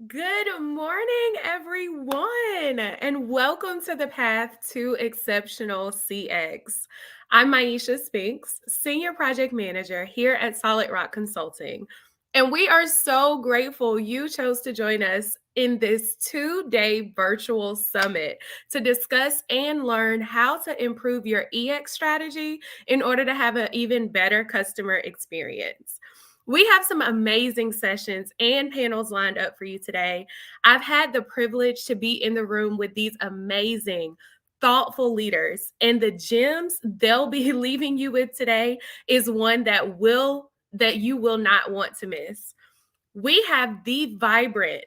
Good morning, everyone, and welcome to the Path to Exceptional CX. I'm Maisha Spinks, Senior Project Manager here at Solid Rock Consulting, and we are so grateful you chose to join us in this 2-day virtual summit to discuss and learn how to improve your EX strategy in order to have an even better customer experience. We have some amazing sessions and panels lined up for you today. I've had the privilege to be in the room with these amazing, thoughtful leaders, and the gems they'll be leaving you with today is one that you will not want to miss. We have the vibrant,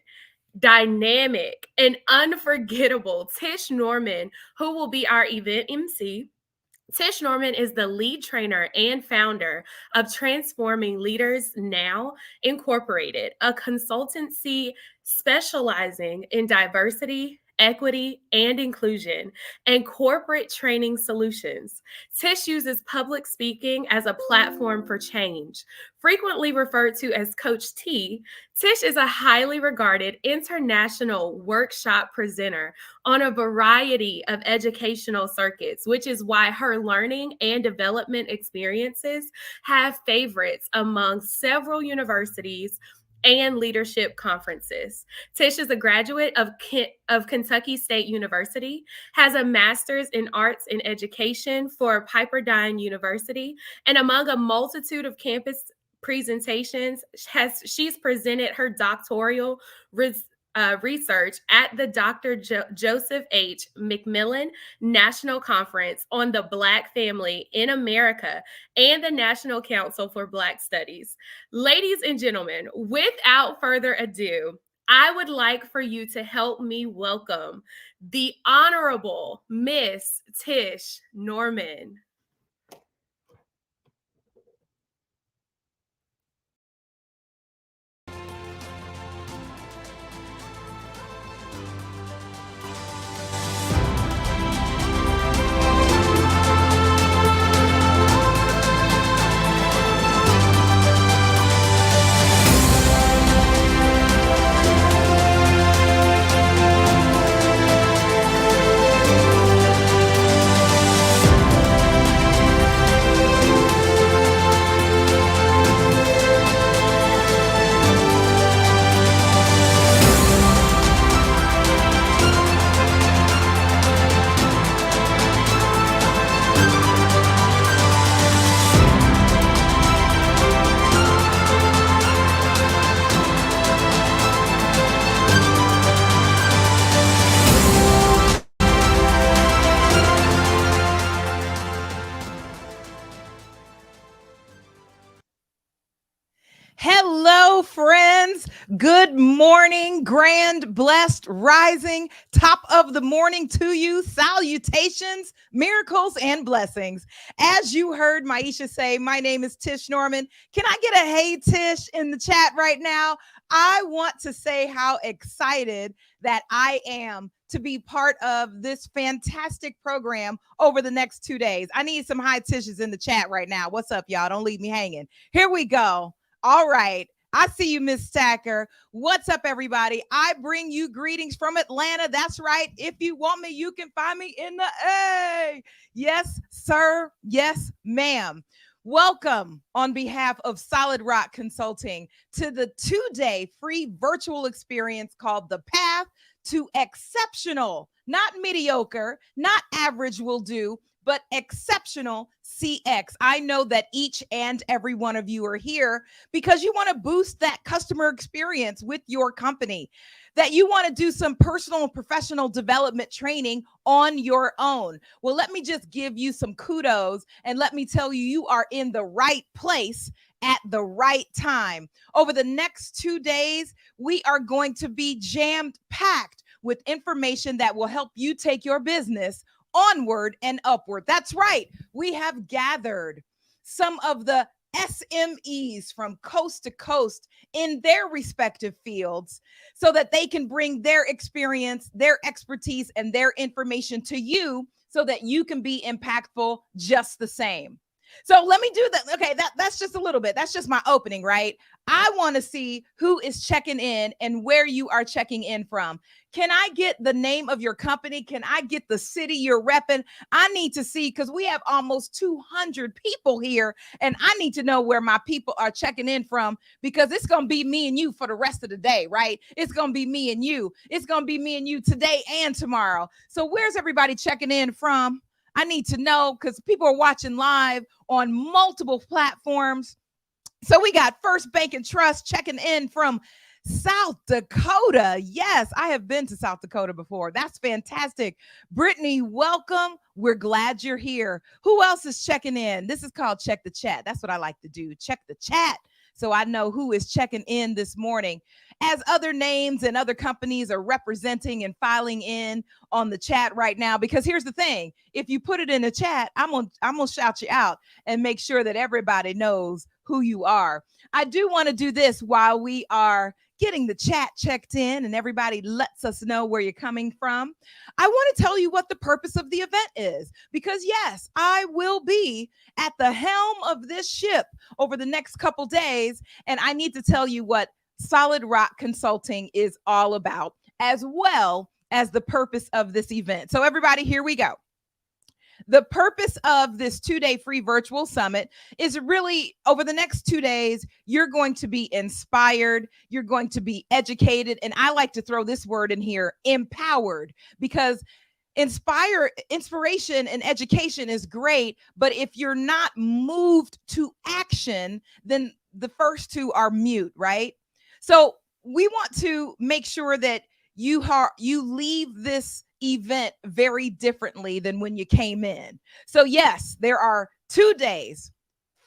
dynamic, and unforgettable Tish Norman, who will be our event MC. Tish Norman is the lead trainer and founder of Transforming Leaders Now Incorporated, a consultancy specializing in diversity, equity, and inclusion, and corporate training solutions. Tish uses public speaking as a platform for change. Frequently referred to as Coach T, Tish is a highly regarded international workshop presenter on a variety of educational circuits, which is why her learning and development experiences have favorites among several universities and leadership conferences. Tish is a graduate of Kentucky State University, has a master's in arts and education for Pepperdine University, and among a multitude of campus presentations, she's presented her doctoral research at the Dr. Joseph H. McMillan National Conference on the Black Family in America and the National Council for Black Studies. Ladies and gentlemen, without further ado, I would like for you to help me welcome the Honorable Miss Tish Norman. Hello, friends. Good morning, grand, blessed, rising, top of the morning to you. Salutations, miracles, and blessings. As you heard Maisha say, my name is Tish Norman. Can I get a hey, Tish, in the chat right now? I want to say how excited that I am to be part of this fantastic program over the next 2 days. I need some high Tishes in the chat right now. What's up, y'all? Don't leave me hanging. Here we go. All right. I see you, Miss Stacker. What's up, everybody? I bring you greetings from Atlanta. That's right. If you want me, you can find me in the A. Yes, sir. Yes, ma'am. Welcome on behalf of Solid Rock Consulting to the 2-day free virtual experience called The Path to exceptional, not mediocre, not average will do, but exceptional CX. I know that each and every one of you are here because you want to boost that customer experience with your company, that you want to do some personal and professional development training on your own. Well, let me just give you some kudos and let me tell you, you are in the right place at the right time. Over the next 2 days, we are going to be jammed packed with information that will help you take your business onward and upward. That's right. We have gathered some of the SMEs from coast to coast in their respective fields so that they can bring their experience, their expertise, and their information to you so that you can be impactful just the same. So let me do that. Okay, that's just a little bit. That's just my opening, right? I want to see who is checking in and where you are checking in from. Can I get the name of your company? Can I get the city you're repping? I need to see, because we have almost 200 people here, and I need to know where my people are checking in from, because it's going to be me and you for the rest of the day, right? It's going to be me and you. It's going to be me and you today and tomorrow. So where's everybody checking in from? I need to know, because people are watching live on multiple platforms. So we got First Bank and Trust checking in from South Dakota. Yes, I have been to South Dakota before. That's fantastic. Brittany, welcome. We're glad you're here. Who else is checking in? This is called Check the Chat. That's what I like to do. Check the chat so I know who is checking in this morning. As other names and other companies are representing and filing in on the chat right now, because here's the thing. If you put it in the chat, I'm gonna shout you out and make sure that everybody knows who you are. I do want to do this while we are getting the chat checked in and everybody lets us know where you're coming from. I want to tell you what the purpose of the event is, because yes, I will be at the helm of this ship over the next couple days, and I need to tell you what Solid Rock Consulting is all about, as well as the purpose of this event. So everybody, here we go. The purpose of this 2-day free virtual summit is really, over the next 2 days, you're going to be inspired, you're going to be educated, and I like to throw this word in here, empowered, because inspiration and education is great, but if you're not moved to action, then the first two are mute, right? So we want to make sure that you leave this event very differently than when you came in. So yes, there are 2 days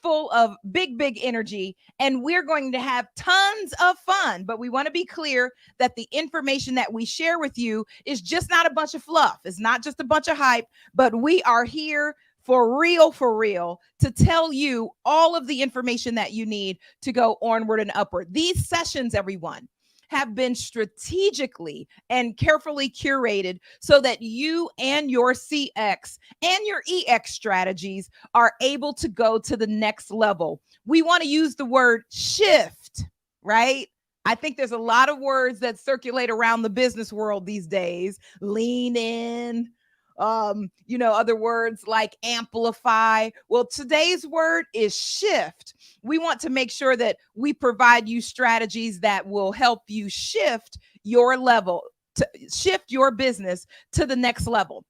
full of big energy, and we're going to have tons of fun, but we want to be clear that the information that we share with you is just not a bunch of fluff. It's not just a bunch of hype, but we are here for real, to tell you all of the information that you need to go onward and upward. These sessions, everyone, have been strategically and carefully curated so that you and your CX and your EX strategies are able to go to the next level. We want to use the word shift, right? I think there's a lot of words that circulate around the business world these days. Lean in, other words like amplify. Well, today's word is shift. We want to make sure that we provide you strategies that will help you shift your level, to shift your business to the next level.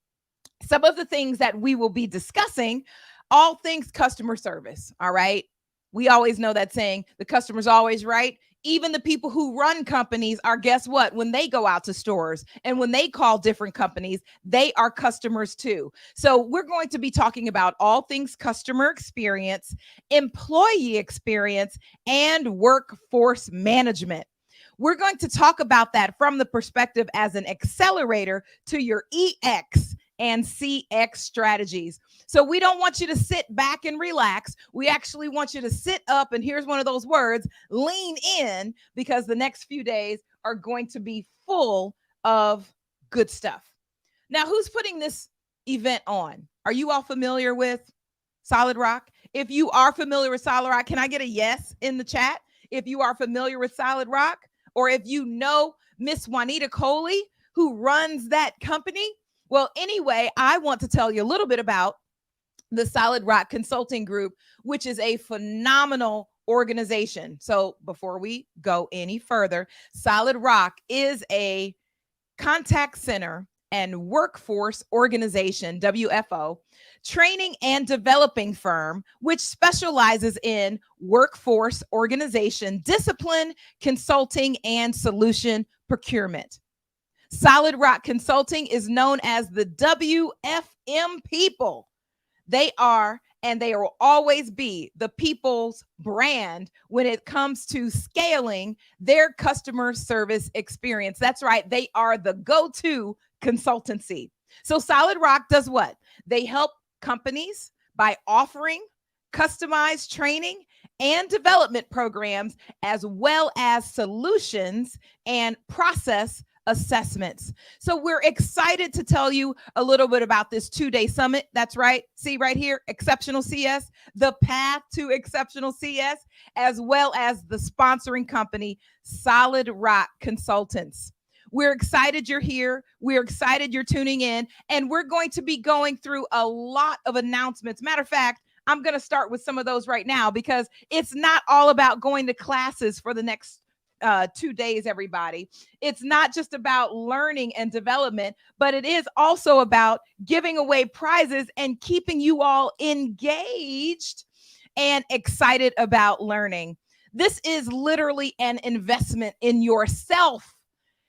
Some of the things that we will be discussing, all things customer service. All right. We always know that saying, the customer's always right. Even the people who run companies are, guess what? When they go out to stores and when they call different companies, they are customers too. So we're going to be talking about all things customer experience, employee experience, and workforce management. We're going to talk about that from the perspective as an accelerator to your EX and CX strategies. So we don't want you to sit back and relax. We actually want you to sit up, and here's one of those words, lean in, because the next few days are going to be full of good stuff. Now, who's putting this event on? Are you all familiar with Solid Rock? If you are familiar with Solid Rock, can I get a yes in the chat? If you are familiar with Solid Rock, or if you know Miss Juanita Coley, who runs that company. Well, anyway, I want to tell you a little bit about the Solid Rock Consulting Group, which is a phenomenal organization. So before we go any further, Solid Rock is a contact center and workforce organization, WFO, training and developing firm, which specializes in workforce organization, discipline, consulting, and solution procurement. Solid Rock Consulting is known as the WFM people. They are and they will always be the people's brand when it comes to scaling their customer service experience. That's right. They are the go-to consultancy. So Solid Rock does what? They help companies by offering customized training and development programs, as well as solutions and process assessments. So we're excited to tell you a little bit about this 2-day summit. That's right. See right here, Exceptional CS, the path to Exceptional CS, as well as the sponsoring company, Solid Rock Consultants. We're excited you're here. We're excited you're tuning in. And we're going to be going through a lot of announcements. Matter of fact, I'm going to start with some of those right now because it's not all about going to classes for the next 2 days, everybody. It's not just about learning and development, but it is also about giving away prizes and keeping you all engaged and excited about learning. This is literally an investment in yourself.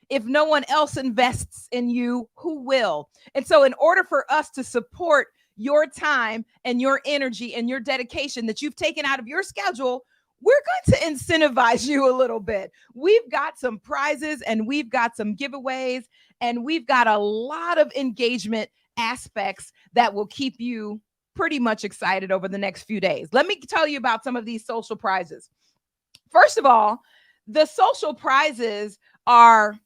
If no one else invests in you, who will? And so in order for us to support your time and your energy and your dedication that you've taken out of your schedule, we're going to incentivize you a little bit. We've got some prizes and we've got some giveaways and we've got a lot of engagement aspects that will keep you pretty much excited over the next few days. Let me tell you about some of these social prizes. First of all, the social prizes are,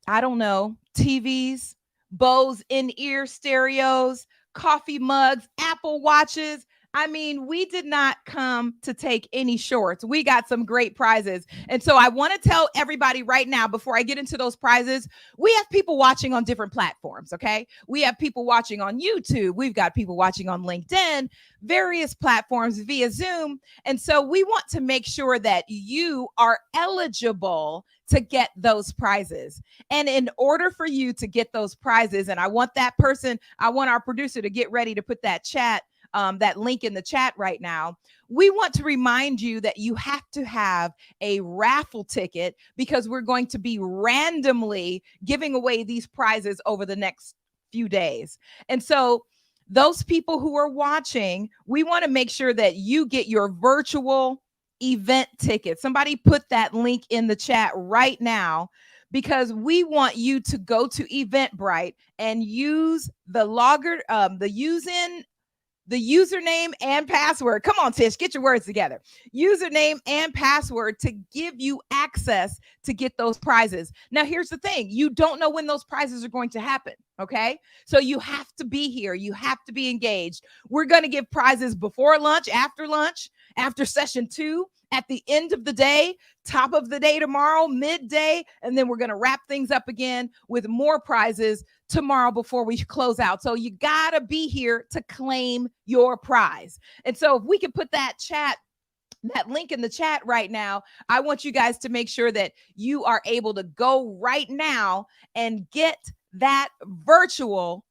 I don't know, TVs, Bose in-ear stereos, coffee mugs, Apple Watches. I mean, we did not come to take any shorts. We got some great prizes. And so I want to tell everybody right now, before I get into those prizes, we have people watching on different platforms, okay? We have people watching on YouTube. We've got people watching on LinkedIn, various platforms via Zoom. And so we want to make sure that you are eligible to get those prizes. And in order for you to get those prizes, and I want our producer to get ready to put that link in the chat right now. We want to remind you that you have to have a raffle ticket because we're going to be randomly giving away these prizes over the next few days. And so those people who are watching, we want to make sure that you get your virtual event ticket. Somebody put that link in the chat right now, because we want you to go to Eventbrite and use the username and password. Come on, Tish, get your words together. Username and password to give you access to get those prizes. Now, here's the thing. You don't know when those prizes are going to happen, okay? So you have to be here. You have to be engaged. We're going to give prizes before lunch, after session 2, at the end of the day, top of the day tomorrow, midday, and then we're going to wrap things up again with more prizes tomorrow before we close out. So you got to be here to claim your prize. And so if we can put that link in the chat right now, I want you guys to make sure that you are able to go right now and get that virtual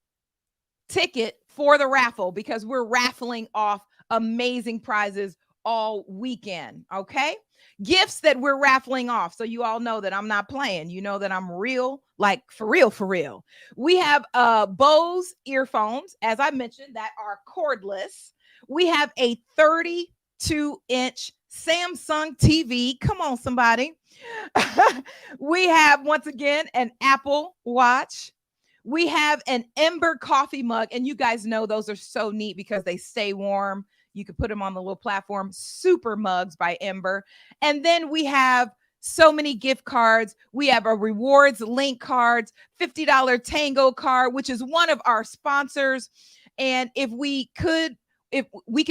ticket for the raffle, because we're raffling off amazing prizes all weekend. Okay. Gifts that we're raffling off. So you all know that I'm not playing. You know that I'm real, like for real. We have Bose earphones, as I mentioned, that are cordless. We have a 32-inch Samsung TV. Come on, somebody. We have, once again, an Apple Watch. We have an Ember coffee mug. And you guys know those are so neat because they stay warm. You can put them on the little platform. Super mugs by Ember. And then we have so many gift cards. We have a rewards link cards, $50 Tango card, which is one of our sponsors. And if we can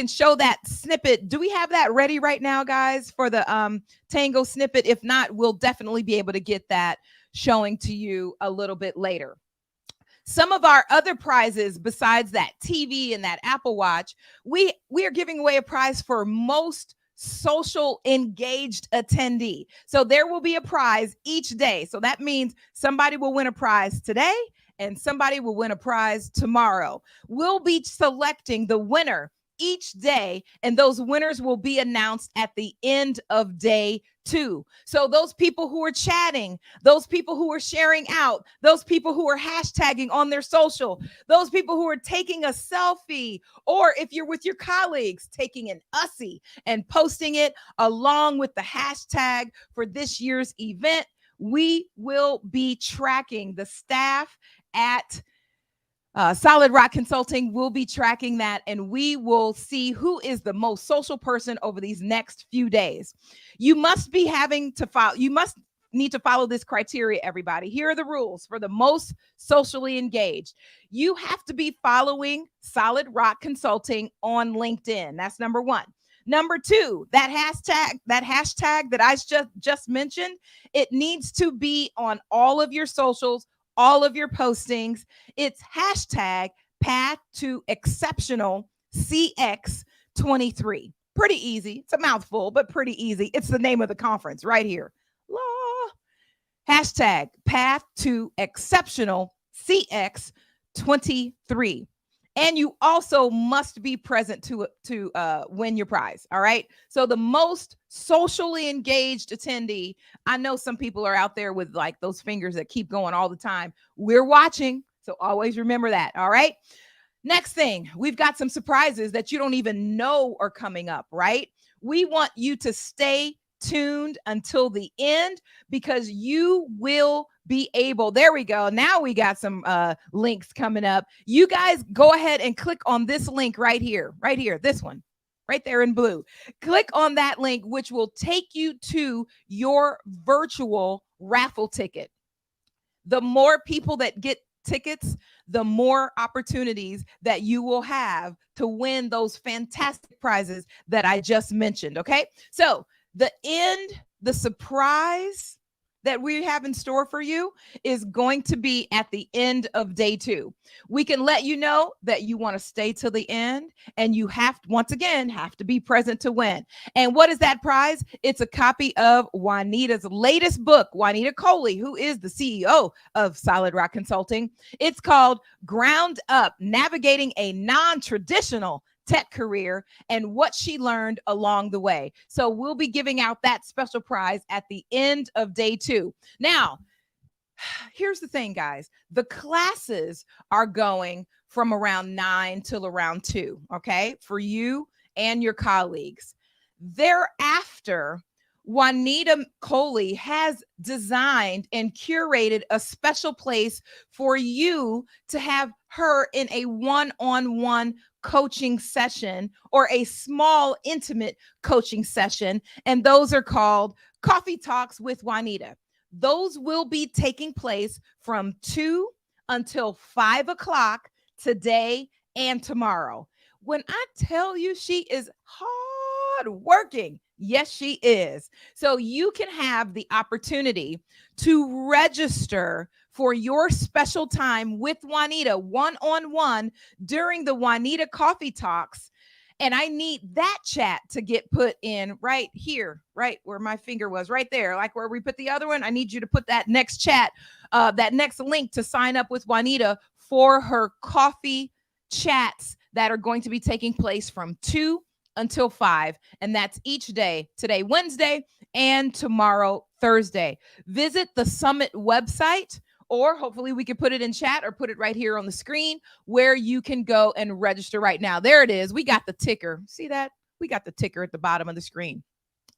show that snippet, do we have that ready right now, guys, for the Tango snippet? If not, we'll definitely be able to get that showing to you a little bit later. Some of our other prizes besides that TV and that Apple Watch, we are giving away a prize for most social engaged attendee. So there will be a prize each day. So that means somebody will win a prize today and somebody will win a prize tomorrow. We'll be selecting the winner each day, and those winners will be announced at the end of day 2. So those people who are chatting, those people who are sharing out, those people who are hashtagging on their social, those people who are taking a selfie, or if you're with your colleagues, taking an USSY and posting it along with the hashtag for this year's event, we will be tracking. The staff at Solid Rock Consulting will be tracking that, and we will see who is the most social person over these next few days. You must be having to follow, you must need to follow this criteria, everybody. Here are the rules for the most socially engaged. You have to be following Solid Rock Consulting on LinkedIn. That's number 1. Number 2, that hashtag that I just mentioned, it needs to be on all of your socials, all of your postings. It's hashtag Path to Exceptional CX23. Pretty easy. It's a mouthful, but pretty easy. It's the name of the conference right here. Hashtag Path to Exceptional CX23. And you also must be present to win your prize. All right. So the most socially engaged attendee, I know some people are out there with like those fingers that keep going all the time. We're watching. So always remember that. All right. Next thing, we've got some surprises that you don't even know are coming up, right? We want you to stay tuned until the end because you will be able, there we go. Now we got some links coming up. You guys go ahead and click on this link right here, this one, right there in blue. Click on that link, which will take you to your virtual raffle ticket. The more people that get tickets, the more opportunities that you will have to win those fantastic prizes that I just mentioned. Okay. So the surprise that we have in store for you is going to be at the end of day 2. We can let you know that you want to stay till the end, and you have to, once again, have to be present to win. And what is that prize? It's a copy of Juanita's latest book, Juanita Coley, who is the CEO of Solid Rock Consulting. It's called Ground Up: Navigating a Non-Traditional Tech Career and What She Learned Along the Way. So we'll be giving out that special prize at the end of day 2. Now, here's the thing, guys. The classes are going from around 9 till around 2, okay, for you and your colleagues. Thereafter, Juanita Coley has designed and curated a special place for you to have her in a one-on-one coaching session or a small, intimate coaching session. And those are called Coffee Talks with Juanita. Those will be taking place from 2 until 5 o'clock today and tomorrow. When I tell you she is hard working, yes, she is. So you can have the opportunity to register for your special time with Juanita one-on-one during the Juanita Coffee Talks. And I need that chat to get put in right here, right where my finger was, right there, like where we put the other one. I need you to put that next chat, that next link to sign up with Juanita for her coffee chats that are going to be taking place from 2 until 5. And that's each day, today, Wednesday, and tomorrow, Thursday. Visit the Summit website, or hopefully we can put it in chat or put it right here on the screen where you can go and register right now. There it is. We got the ticker. See that? We got the ticker at the bottom of the screen.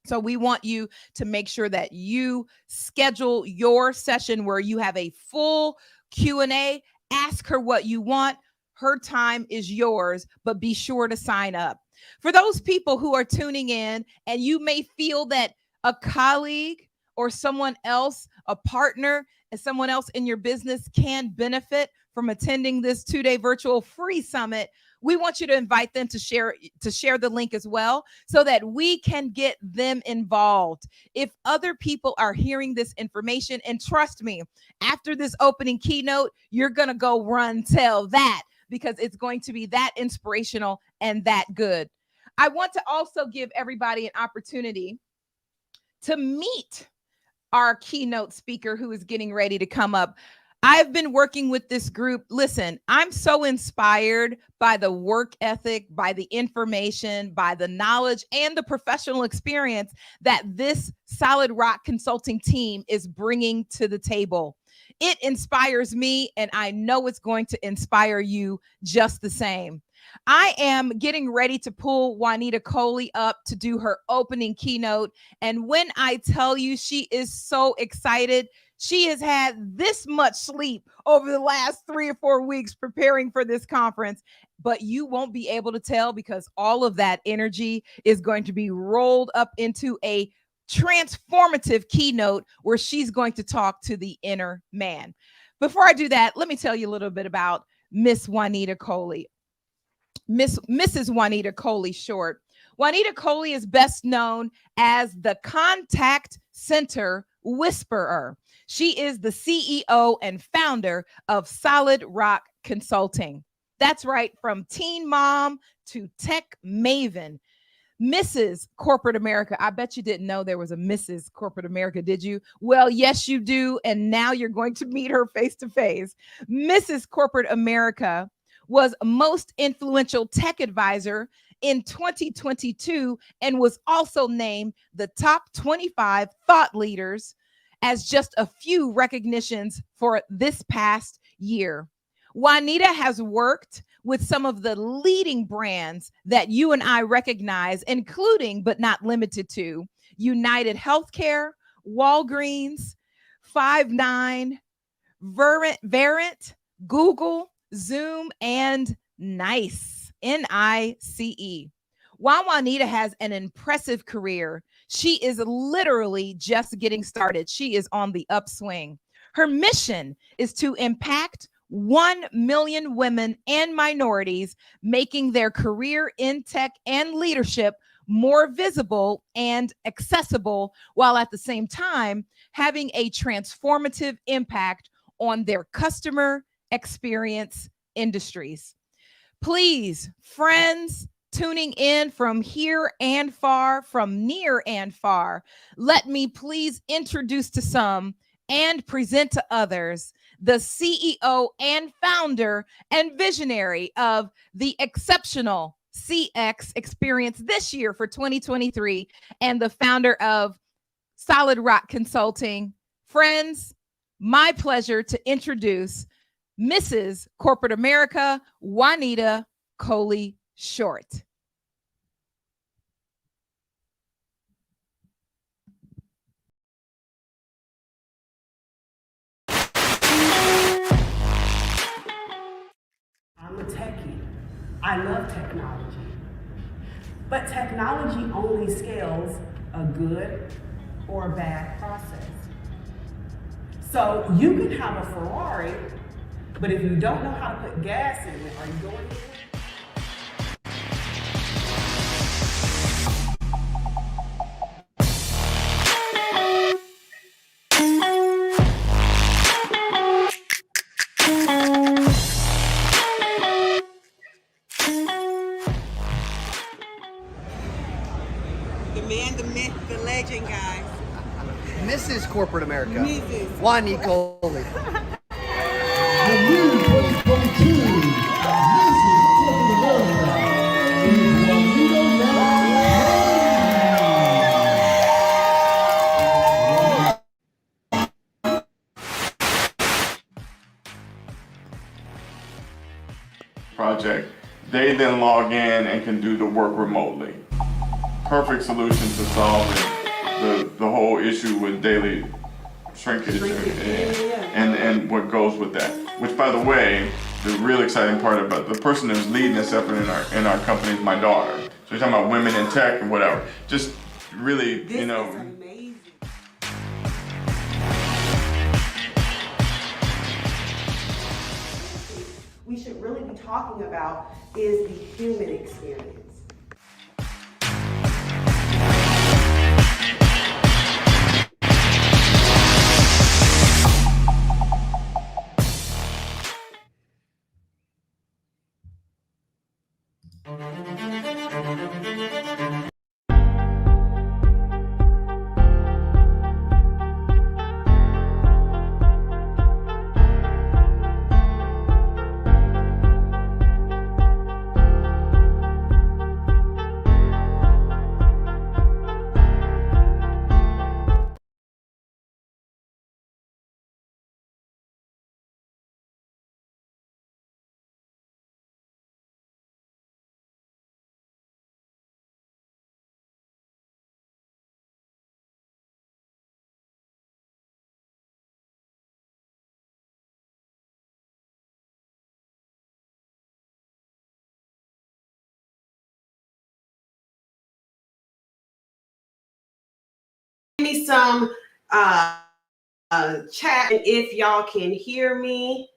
So we want you to make sure that you schedule your session where you have a full Q&A. Ask her what you want. Her time is yours, but be sure to sign up. For those people who are tuning in and you may feel that a colleague or someone else, a partner, and someone else in your business can benefit from attending this 2-day virtual free summit, we want you to invite them to share the link as well so that we can get them involved. If other people are hearing this information, and trust me, after this opening keynote, you're going to go run tell that, because it's going to be that inspirational and that good. I want to also give everybody an opportunity to meet our keynote speaker who is getting ready to come up. I've been working with this group. Listen, I'm so inspired by the work ethic, by the information, by the knowledge, and the professional experience that this Solid Rock Consulting team is bringing to the table. It inspires me, and I know it's going to inspire you just the same. I am getting ready to pull Juanita Coley up to do her opening keynote. And when I tell you she is so excited, she has had this much sleep over the last 3 or 4 weeks preparing for this conference, but you won't be able to tell because all of that energy is going to be rolled up into a transformative keynote where she's going to talk to the inner man. Before I do that, let me tell you a little bit about Miss Juanita Coley. Mrs. Juanita Coley short. Juanita Coley is best known as the Contact Center Whisperer. She is the CEO and founder of Solid Rock Consulting. That's right, from teen mom to tech maven. Mrs. Corporate America. I bet you didn't know there was a Mrs. Corporate America, did you? Well, yes, you do. And now you're going to meet her face to face. Mrs. Corporate America was most influential tech advisor in 2022 and was also named the top 25 thought leaders as just a few recognitions for this past year. Juanita has worked with some of the leading brands that you and I recognize, including but not limited to United Healthcare, Walgreens, Five9, Verint, Google, Zoom, and NICE, N-I-C-E. While Juanita has an impressive career, she is literally just getting started. She is on the upswing. Her mission is to impact 1 million women and minorities, making their career in tech and leadership more visible and accessible, while at the same time having a transformative impact on their customer experience industries. Please, friends tuning in from here and far, from near and far, let me please introduce to some and present to others the CEO and founder and visionary of the exceptional CX experience this year for 2023 and the founder of Solid Rock Consulting. Friends, my pleasure to introduce Mrs. Corporate America, Juanita Coley Short. I'm a techie. I love technology. But technology only scales a good or a bad process. So you can have a Ferrari, but if you don't know how to put gas in it, are you going anywhere? The man, the myth, the legend, guys. Mrs. Corporate America, Mrs. Juanita Coley. The new 2022 Mrs. Corporate America is Juanita project, they then log in and can do the work remotely. Perfect solution to solving the whole issue with daily shrinkage and what goes with that. Which, by the way, the real exciting part about the person who's leading this effort in our company is my daughter. So you're talking about women in tech and whatever. Just really, This is amazing. We should really be talking about is the human experience. me some chat if y'all can hear me.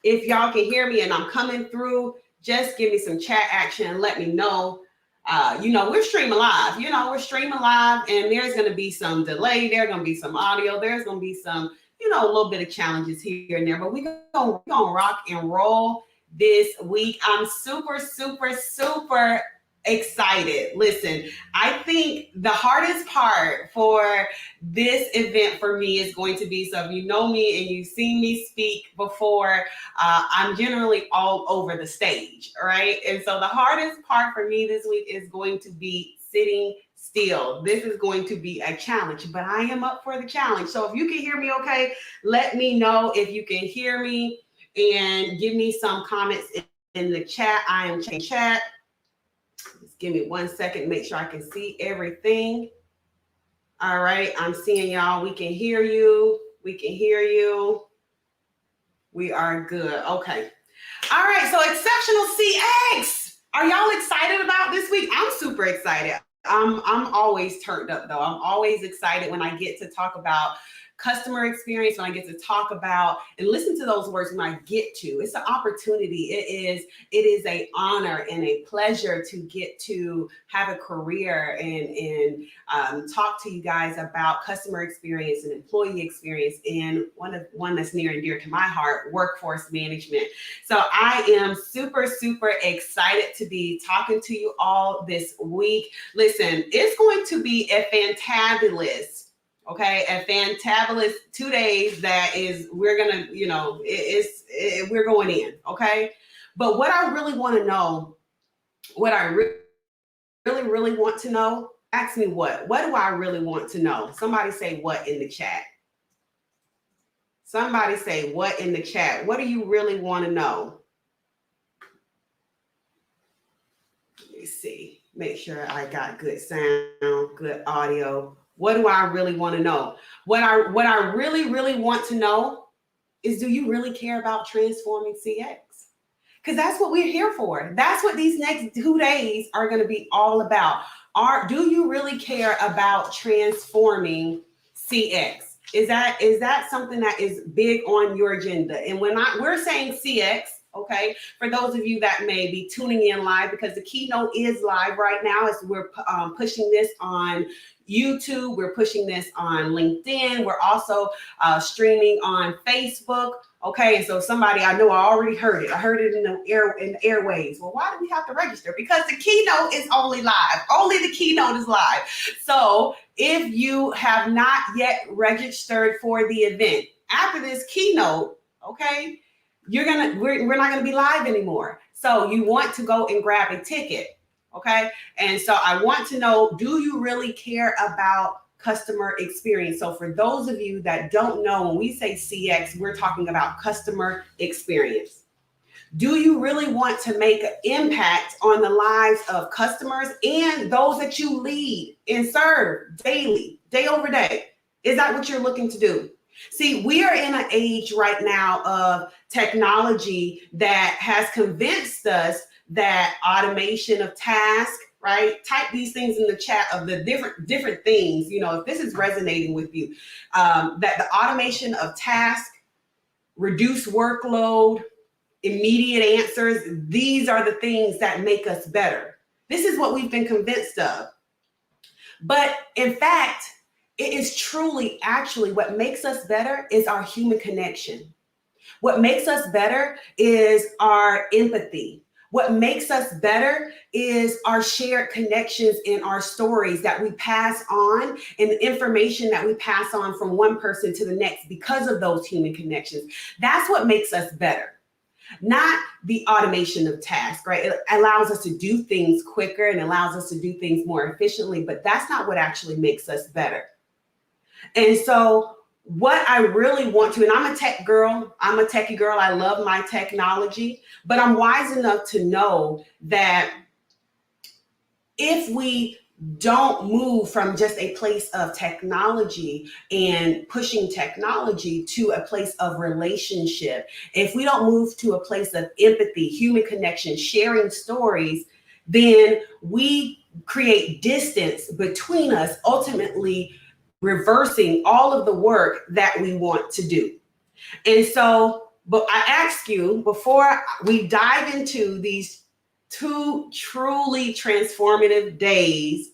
If y'all can hear me and I'm coming through, just give me some chat action and let me know. We're streaming live. We're streaming live, and there's going to be some delay. There's going to be some audio. There's going to be some, a little bit of challenges here and there. But we're going to rock and roll this week. I'm super, super, super excited. Listen, I think the hardest part for this event for me is going to be, so if you know me and you've seen me speak before, I'm generally all over the stage, right? And so the hardest part for me this week is going to be sitting still. This is going to be a challenge, but I am up for the challenge. So if you can hear me okay, let me know if you can hear me and give me some comments in the chat. I am checking chat. Just give me 1 second, make sure I can see everything. All right, I'm seeing y'all. We can hear you. We can hear you. We are good. Okay. All right, so Exceptional CX. Are y'all excited about this week? I'm super excited. I'm always turned up though. I'm always excited when I get to talk about customer experience, when I get to talk about and listen to those words when I get to. It's an opportunity. It is an honor and a pleasure to get to have a career and talk to you guys about customer experience and employee experience, and one that's near and dear to my heart, workforce management. So I am super, super excited to be talking to you all this week. Listen, it's going to be a fantabulous, a fantabulous 2 days that is, we're gonna, we're going in, okay? But what I really want to know, what I really want to know, ask me what do I really want to know? Somebody say what in the chat. Somebody say what in the chat. What do you really want to know? Let me see, make sure I got good sound, good audio. What do I really want to know? What I really want to know is, do you really care about transforming CX? Because that's what we're here for. That's what these next 2 days are going to be all about. Do you really care about transforming CX? Is that something that is big on your agenda? And when we're saying CX, okay, for those of you that may be tuning in live, because the keynote is live right now as we're pushing this on YouTube, we're pushing this on LinkedIn, we're also streaming on Facebook. Okay, and so somebody, I know I already heard it. I heard it in the airwaves. Well, why do we have to register? Because the keynote is only live. Only the keynote is live. So if you have not yet registered for the event after this keynote, okay, we're not gonna be live anymore. So you want to go and grab a ticket. Okay. And so I want to know, do you really care about customer experience? So for those of you that don't know, when we say CX, we're talking about customer experience. Do you really want to make an impact on the lives of customers and those that you lead and serve daily, day over day? Is that what you're looking to do? See, we are in an age right now of technology that has convinced us that automation of tasks, right? Type these things in the chat of the different things, if this is resonating with you, that the automation of tasks, reduce workload, immediate answers, these are the things that make us better. This is what we've been convinced of. But in fact, it is truly, actually, what makes us better is our human connection. What makes us better is our empathy. What makes us better is our shared connections in our stories that we pass on, and the information that we pass on from one person to the next because of those human connections. That's what makes us better. Not the automation of tasks, right? It allows us to do things quicker and allows us to do things more efficiently, but that's not what actually makes us better. And so what I really want to, and I'm a tech girl, I'm a techie girl, I love my technology, but I'm wise enough to know that if we don't move from just a place of technology and pushing technology to a place of relationship, if we don't move to a place of empathy, human connection, sharing stories, then we create distance between us, ultimately reversing all of the work that we want to do. And so, but I ask you, before we dive into these 2 truly transformative days,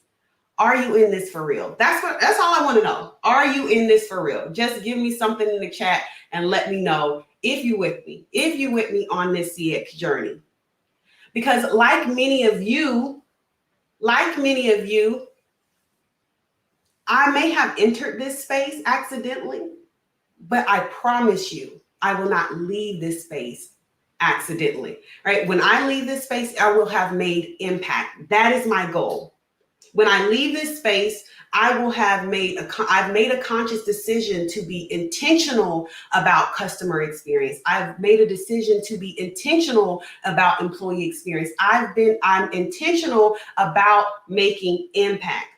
are you in this for real? That's all I want to know. Are you in this for real? Just give me something in the chat and let me know if you're with me on this CX journey. Because like many of you, I may have entered this space accidentally, but I promise you, I will not leave this space accidentally, right? When I leave this space, I will have made impact. That is my goal. When I leave this space, I've made a conscious decision to be intentional about customer experience. I've made a decision to be intentional about employee experience. I'm intentional about making impact.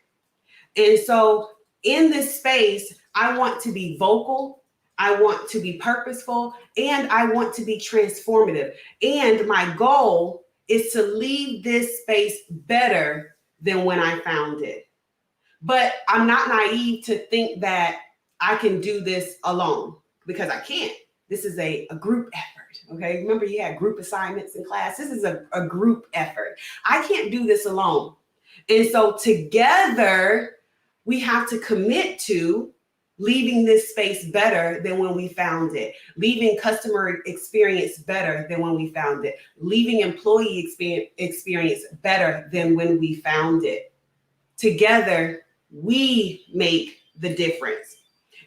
And so in this space, I want to be vocal, I want to be purposeful, and I want to be transformative. And my goal is to leave this space better than when I found it. But I'm not naive to think that I can do this alone, because I can't. This is a group effort, okay? Remember, you had group assignments in class. This is a group effort. I can't do this alone. And so together, we have to commit to leaving this space better than when we found it, leaving customer experience better than when we found it, leaving employee experience better than when we found it. Together, we make the difference.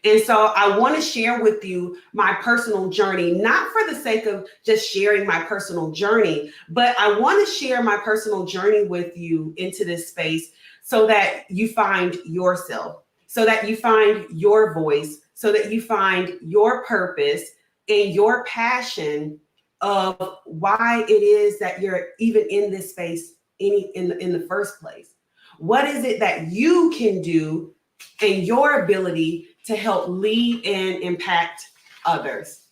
And so I want to share with you my personal journey, not for the sake of just sharing my personal journey, but I want to share my personal journey with you into this space so that you find yourself, so that you find your voice, so that you find your purpose and your passion of why it is that you're even in this space in the first place. What is it that you can do and your ability to help lead and impact others,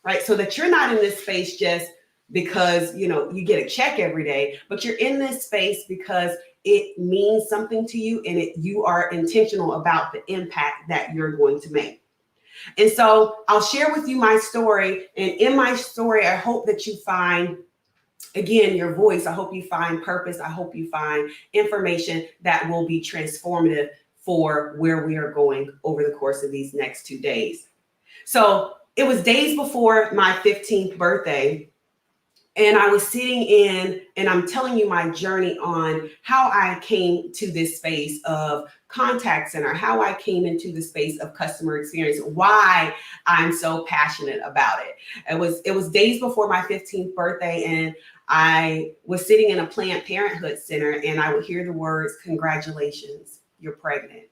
right? So that you're not in this space just because, you get a check every day, but you're in this space because it means something to you and you are intentional about the impact that you're going to make. And so I'll share with you my story. And in my story, I hope that you find, again, your voice. I hope you find purpose. I hope you find information that will be transformative for where we are going over the course of these next 2 days. So it was days before my 15th birthday. And I was sitting in, and I'm telling you my journey on how I came to this space of contact center, how I came into the space of customer experience, why I'm so passionate about it. It was days before my 15th birthday, and I was sitting in a Planned Parenthood center, and I would hear the words, "Congratulations, you're pregnant."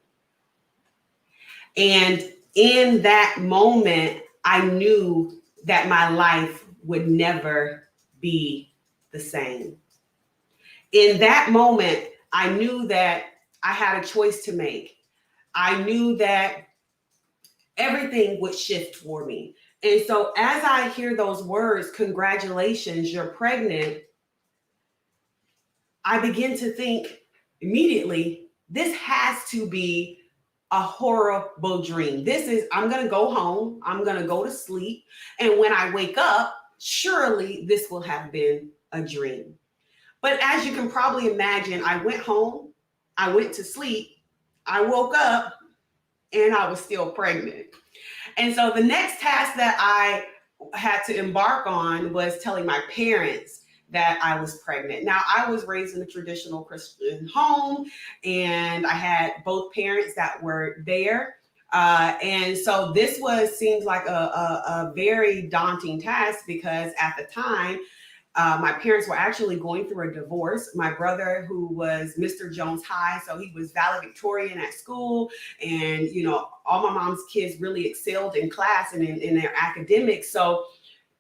And in that moment, I knew that my life would never be the same. In that moment, I knew that I had a choice to make. I knew that everything would shift for me. And so as I hear those words, "Congratulations, you're pregnant," I begin to think immediately, this has to be a horrible dream. I'm going to go home. I'm going to go to sleep. And when I wake up, surely this will have been a dream. But as you can probably imagine, I went home, I went to sleep, I woke up, and I was still pregnant. And so the next task that I had to embark on was telling my parents that I was pregnant. Now, I was raised in a traditional Christian home, and I had both parents that were there. And so this seemed like a very daunting task, because at the time, my parents were actually going through a divorce. My brother, who was Mr. Jones High, so he was valedictorian at school, and all my mom's kids really excelled in class and in their academics. So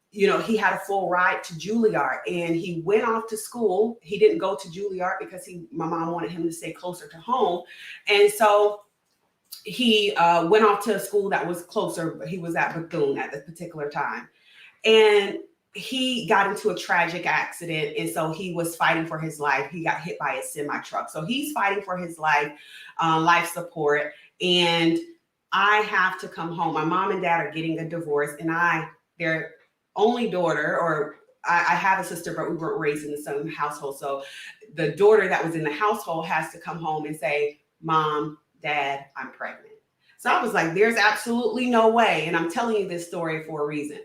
he had a full ride to Juilliard, and he went off to school. He didn't go to Juilliard because my mom wanted him to stay closer to home. And so he went off to a school that was closer, but he was at Bethune at the particular time. And he got into a tragic accident. And so he was fighting for his life. He got hit by a semi truck. So he's fighting for his life support. And I have to come home. My mom and dad are getting a divorce, and their only daughter, or I have a sister, but we weren't raised in the same household. So the daughter that was in the household has to come home and say, Mom, Dad, I'm pregnant. So I was like, there's absolutely no way. And I'm telling you this story for a reason.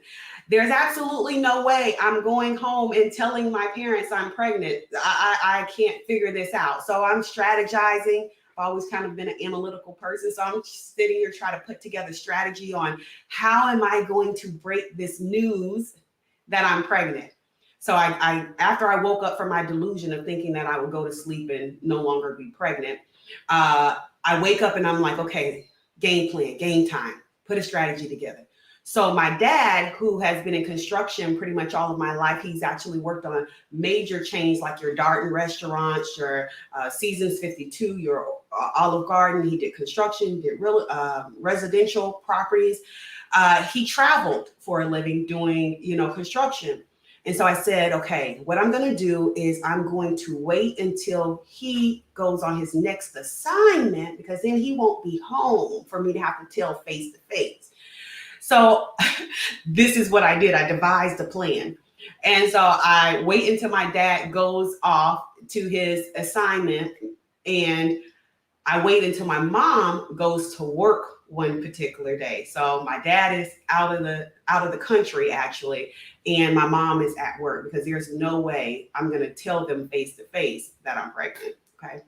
There's absolutely no way I'm going home and telling my parents I'm pregnant. I can't figure this out. So I'm strategizing. I've always kind of been an analytical person. So I'm sitting here trying to put together strategy on how am I going to break this news that I'm pregnant. So I after I woke up from my delusion of thinking that I would go to sleep and no longer be pregnant, I wake up and I'm like, okay, game plan, game time, put a strategy together. So my dad, who has been in construction pretty much all of my life, he's actually worked on major chains like your Darden restaurants, your Seasons 52, your Olive Garden. He did construction, did real residential properties. He traveled for a living doing, construction. And so I said, okay, what I'm going to do is I'm going to wait until he goes on his next assignment, because then he won't be home for me to have to tell face to face. So this is what I did. I devised a plan. And so I wait until my dad goes off to his assignment, and I wait until my mom goes to work one particular day. So my dad is out of the country actually, and my mom is at work, because there's no way I'm going to tell them face to face that I'm pregnant. Okay.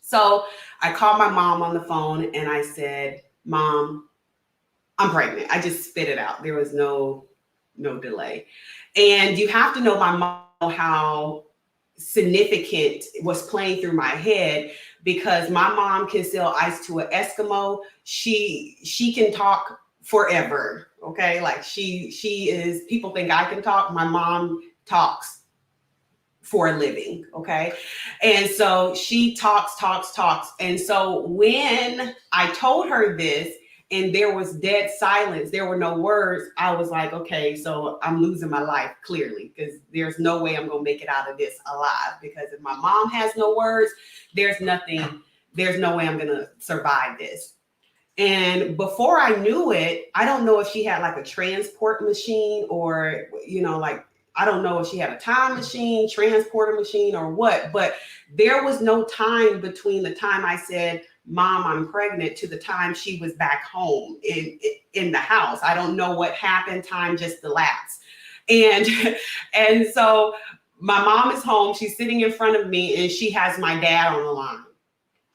So I called my mom on the phone and I said, Mom, I'm pregnant. I just spit it out. There was no delay. And you have to know my mom, how significant was playing through my head, because my mom can sell ice to an Eskimo. She can talk forever. Okay. Like she is, people think I can talk. My mom talks for a living. Okay. And so she talks. And so when I told her this and there was dead silence, there were no words, I was like, okay, so I'm losing my life clearly, because there's no way I'm going to make it out of this alive, because if my mom has no words, there's no way I'm going to survive this. And before I knew it, I don't know if she had like a transport machine or, I don't know if she had a time machine, transporter machine or what, but there was no time between the time I said, Mom, I'm pregnant, to the time she was back home in the house. I don't know what happened. Time just elapsed. And so my mom is home. She's sitting in front of me and she has my dad on the line.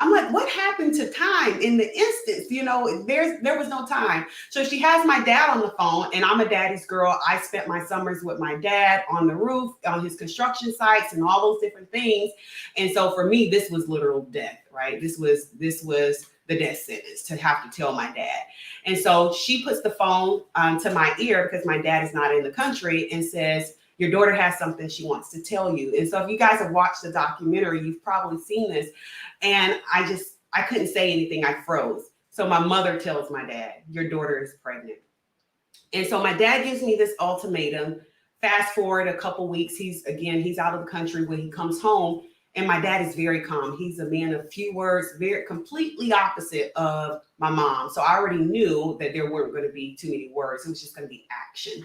I'm like, what happened to time in the instance? There was no time. So she has my dad on the phone, and I'm a daddy's girl. I spent my summers with my dad on the roof, on his construction sites and all those different things. And so for me, this was literal death, right? This was the death sentence, to have to tell my dad. And so she puts the phone to my ear, because my dad is not in the country, and says, your daughter has something she wants to tell you. And so if you guys have watched the documentary, you've probably seen this. And I couldn't say anything. I froze. So my mother tells my dad, your daughter is pregnant. And so my dad gives me this ultimatum. Fast forward a couple weeks, he's out of the country. When he comes home, and my dad is very calm. He's a man of few words, very completely opposite of my mom. So I already knew that there weren't going to be too many words. It was just going to be action.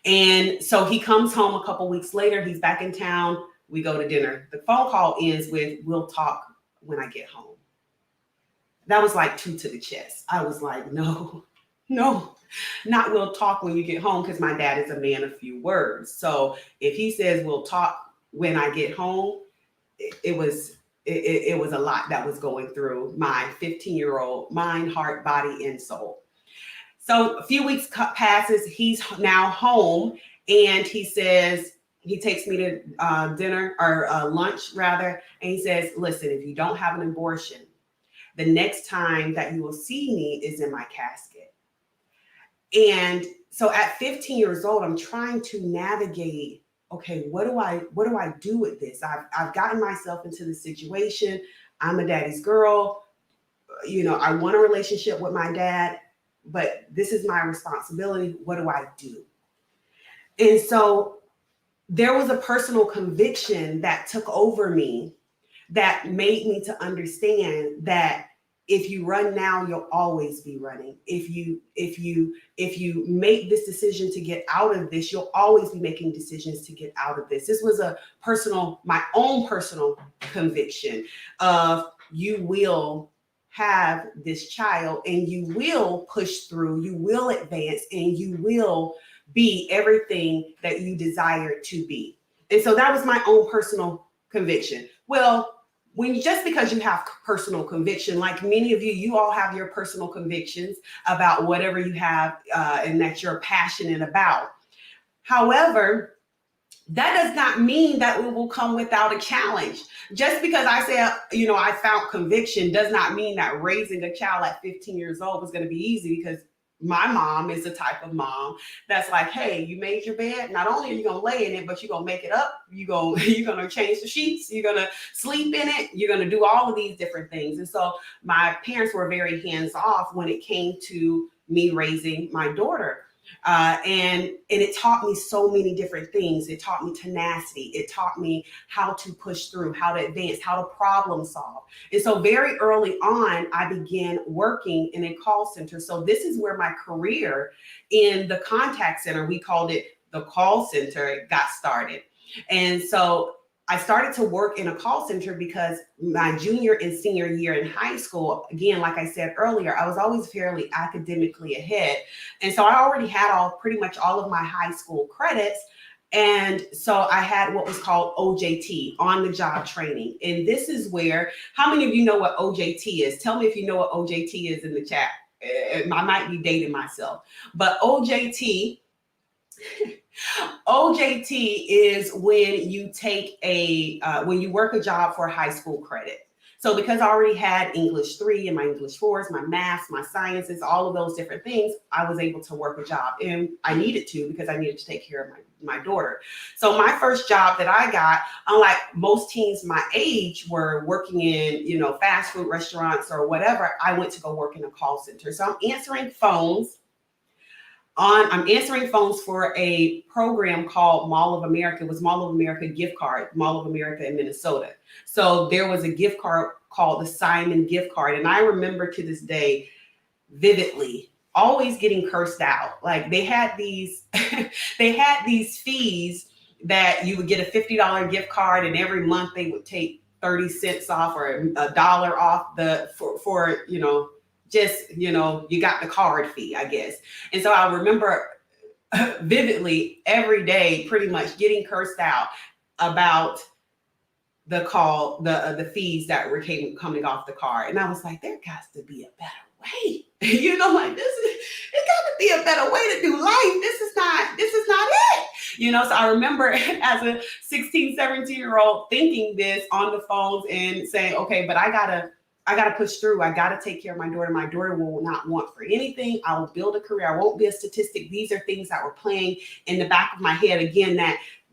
And so he comes home a couple weeks later. He's back in town. We go to dinner. The phone call ends with, we'll talk when I get home. That was like 2 to the chest. I was like, no, not we'll talk when you get home, because my dad is a man of few words. So if he says we'll talk when I get home, it was a lot that was going through my 15-year-old mind, heart, body, and soul. So a few weeks passes. He's now home, and he says, he takes me to dinner, or lunch rather. And he says, listen, if you don't have an abortion, the next time that you will see me is in my casket. And so at 15 years old, I'm trying to navigate, okay, what do I do with this? I've gotten myself into the situation. I'm a daddy's girl. I want a relationship with my dad, but this is my responsibility. What do I do? And so there was a personal conviction that took over me that made me to understand that if you run now, you'll always be running. If you make this decision to get out of this, you'll always be making decisions to get out of this. This was my own personal conviction of you will have this child and you will push through, you will advance, and you will be everything that you desire to be. And so that was my own personal conviction. Well, just because you have personal conviction, like many of you, you all have your personal convictions about whatever you have and that you're passionate about. However, that does not mean that we will come without a challenge. Just because I say, I found conviction does not mean that raising a child at 15 years old was going to be easy, because my mom is the type of mom that's like, hey, you made your bed. Not only are you going to lay in it, but you're going to make it up. You're going to change the sheets. You're going to sleep in it. You're going to do all of these different things. And so my parents were very hands off when it came to me raising my daughter. And it taught me so many different things. It taught me tenacity. It taught me how to push through, how to advance, how to problem solve. And so very early on, I began working in a call center. So this is where my career in the contact center, we called it the call center, got started. And so I started to work in a call center because my junior and senior year in high school, again, like I said earlier, I was always fairly academically ahead. And so I already had pretty much all of my high school credits. And so I had what was called OJT, on the job training. And this is where, how many of you know what OJT is? Tell me if you know what OJT is in the chat. I might be dating myself, but OJT is when you take when you work a job for a high school credit. So because I already had English 3 and my English 4s, my maths, my sciences, all of those different things, I was able to work a job, and I needed to because I needed to take care of my daughter. So my first job that I got, unlike most teens my age were working in, fast food restaurants or whatever, I went to go work in a call center. So I'm answering phones for a program called Mall of America. It was Mall of America gift card, Mall of America in Minnesota. So there was a gift card called the Simon gift card. And I remember to this day vividly always getting cursed out. Like they had these fees that you would get a $50 gift card, and every month they would take 30 cents off or $1 off for you got the card fee, I guess. And so I remember vividly every day pretty much getting cursed out about the fees that were coming off the card. And I was like, there has to be a better way. It got to be a better way to do life. This is not it. So I remember as a 16, 17-year-old thinking this on the phones and saying, okay, but I gotta push through. I gotta take care of my daughter. My daughter will not want for anything. I will build a career. I won't be a statistic. These are things that were playing in the back of my head. Again,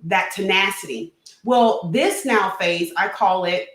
that tenacity. Well, this now phase, I call it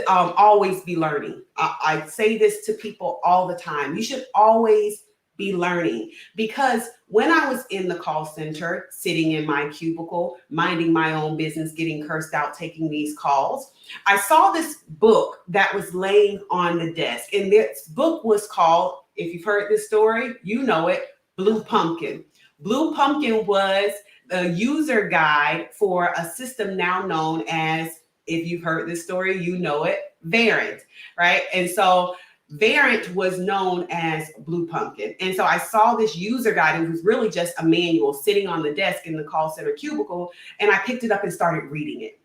always be learning. I say this to people all the time. You should always be learning, because when I was in the call center, sitting in my cubicle, minding my own business, getting cursed out, taking these calls, I saw this book that was laying on the desk. And this book was called, if you've heard this story, you know it, Blue Pumpkin. Blue Pumpkin was a user guide for a system now known as, if you've heard this story, you know it, Verint, right? And so Verint was known as Blue Pumpkin. And so I saw this user guide. It was really just a manual sitting on the desk in the call center cubicle. And I picked it up and started reading it.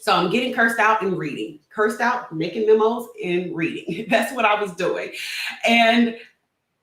So I'm getting cursed out and reading, cursed out, making memos and reading. That's what I was doing. And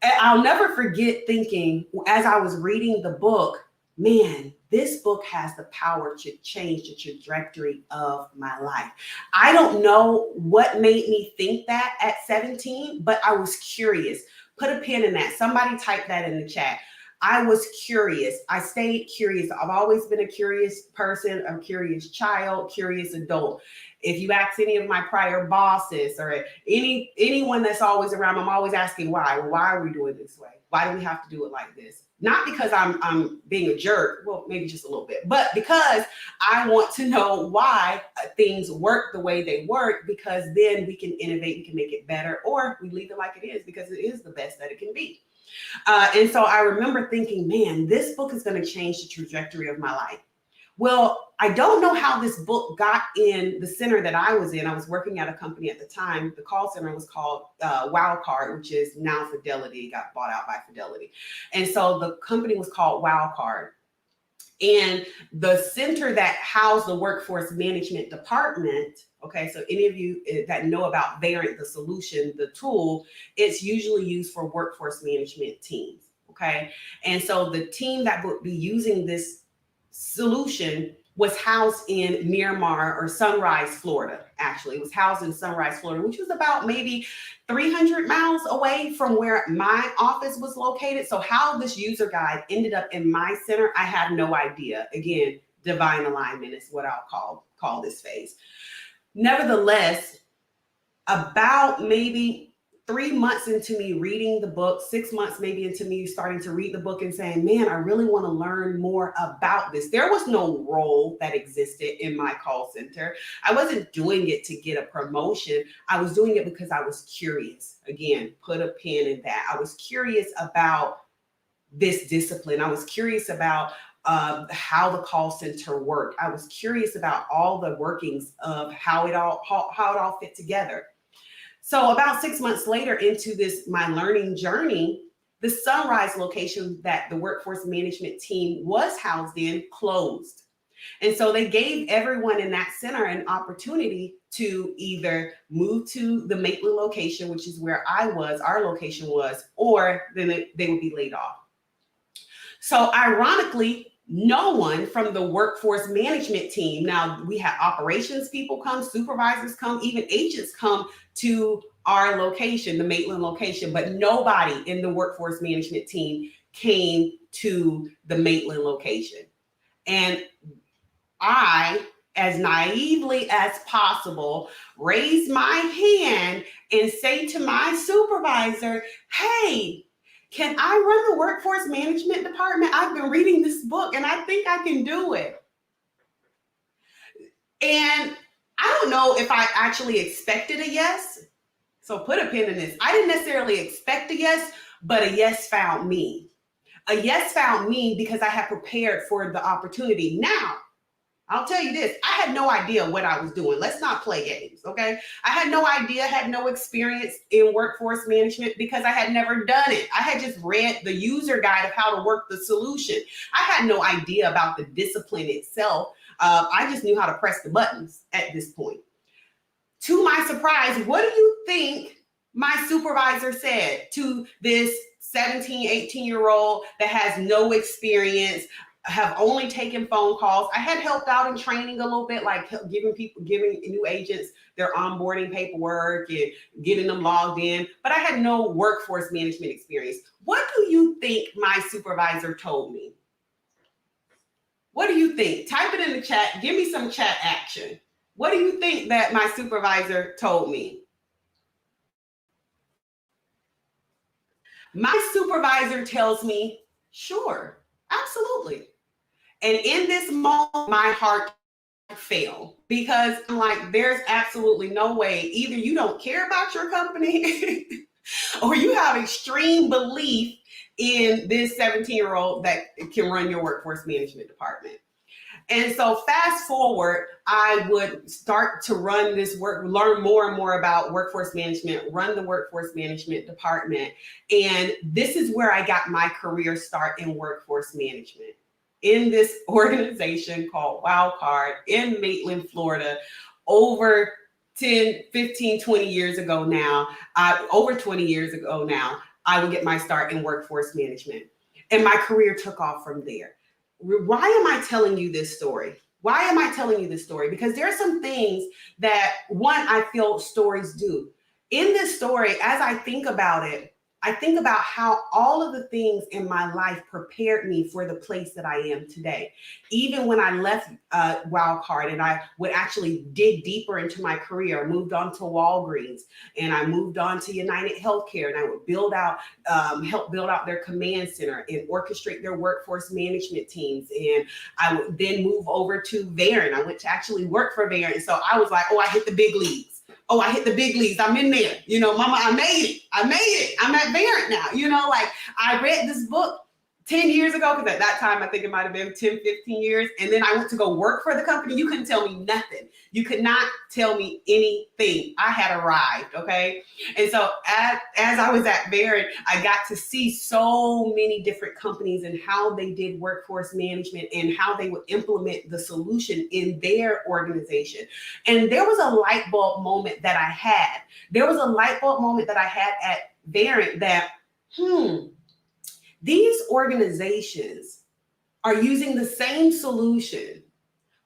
I'll never forget thinking as I was reading the book, man, this book has the power to change the trajectory of my life. I don't know what made me think that at 17, but I was curious. Put a pin in that. Somebody type that in the chat. I was curious. I stayed curious. I've always been a curious person, a curious child, curious adult. If you ask any of my prior bosses or anyone that's always around, I'm always asking why. Why are we doing it this way? Why do we have to do it like this? not because I'm being a jerk, well, maybe just a little bit, but because I want to know why things work the way they work, because then we can innovate, we can make it better, or we leave it like it is because it is the best that it can be. And so I remember thinking, man, this book is going to change the trajectory of my life. Well, I don't know how this book got in the center that I was in. I was working at a company at the time. The call center was called Wildcard, which is now Fidelity. It got bought out by Fidelity. And so the company was called Wildcard. And the center that housed the workforce management department, okay, so any of you that know about Variant, the solution, the tool, it's usually used for workforce management teams, okay? And so the team that would be using this solution was housed in Miramar or Sunrise, Florida. Actually, it was housed in Sunrise, Florida, which was about maybe 300 miles away from where my office was located. So how this user guide ended up in my center, I have no idea. Again, divine alignment is what I'll call this phase. Nevertheless, about maybe 3 months into me reading the book, 6 months maybe into me starting to read the book and saying, man, I really want to learn more about this. There was no role that existed in my call center. I wasn't doing it to get a promotion. I was doing it because I was curious. Again, put a pin in that. I was curious about this discipline. I was curious about how the call center worked. I was curious about all the workings of how it all fit together. So about 6 months later into my learning journey, the Sunrise location that the workforce management team was housed in closed. And so they gave everyone in that center an opportunity to either move to the Maitland location, which is where our location was, or then they would be laid off. So ironically, no one from the workforce management team, now we had operations people come, supervisors come, even agents come to our location, the Maitland location, but nobody in the workforce management team came to the Maitland location. And I, as naively as possible, raised my hand and say to my supervisor, hey, can I run the workforce management department? I've been reading this book and I think I can do it. And I don't know if I actually expected a yes. So put a pin in this. I didn't necessarily expect a yes, but a yes found me. A yes found me because I had prepared for the opportunity. Now, I'll tell you this, I had no idea what I was doing. Let's not play games, okay? I had no idea, had no experience in workforce management because I had never done it. I had just read the user guide of how to work the solution. I had no idea about the discipline itself. I just knew how to press the buttons at this point. To my surprise, what do you think my supervisor said to this 17, 18-year-old that has no experience, have only taken phone calls? I had helped out in training a little bit, like giving new agents their onboarding paperwork and getting them logged in, but I had no workforce management experience. What do you think my supervisor told me? What do you think? Type it in the chat. Give me some chat action. What do you think that my supervisor told me? My supervisor tells me, sure, absolutely. And in this moment, my heart fell because I'm like, there's absolutely no way. Either you don't care about your company or you have extreme belief in this 17-year-old that can run your workforce management department. And so fast forward, I would start to run this work, learn more and more about workforce management, run the workforce management department. And this is where I got my career start in workforce management, in this organization called Wildcard in Maitland, Florida, over 10, 15, 20 years ago now, over 20 years ago now, I would get my start in workforce management. And my career took off from there. Why am I telling you this story? Why am I telling you this story? Because there are some things that, one, I feel stories do. In this story, as I think about it, I think about how all of the things in my life prepared me for the place that I am today. Even when I left Wildcard and I would actually dig deeper into my career, I moved on to Walgreens and I moved on to United Healthcare, and I would help build out their command center and orchestrate their workforce management teams. And I would then move over to Verint. I went to actually work for Verint. So I was like, oh, I hit the big leagues. Oh, I hit the big leagues. I'm in there. You know, mama, I made it. I'm at Verint now. You know, like I read this book 10 years ago, because at that time, I think it might have been 10, 15 years. And then I went to go work for the company. You couldn't tell me nothing. You could not tell me anything. I had arrived, okay? And so as I was at Verint, I got to see so many different companies and how they did workforce management and how they would implement the solution in their organization. And there was a light bulb moment that I had. There was a light bulb moment that I had at Verint that, these organizations are using the same solution,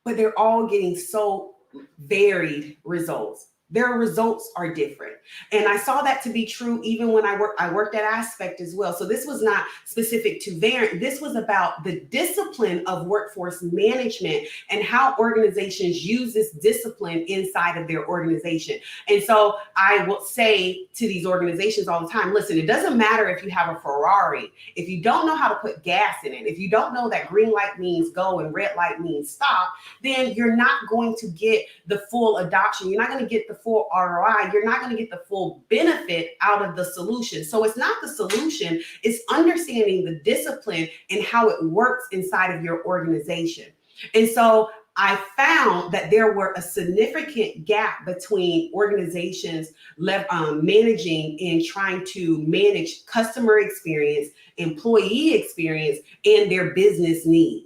but they're all getting so varied results. Their results are different. And I saw that to be true even when I worked at Aspect as well. So this was not specific to Verint. This was about the discipline of workforce management and how organizations use this discipline inside of their organization. And so I will say to these organizations all the time, listen, it doesn't matter if you have a Ferrari. If you don't know how to put gas in it, if you don't know that green light means go and red light means stop, then you're not going to get the full adoption. You're not going to get the full ROI. You're not going to get the full benefit out of the solution. So it's not the solution, it's understanding the discipline and how it works inside of your organization. And so I found that there were a significant gap between organizations managing and trying to manage customer experience, employee experience, and their business needs.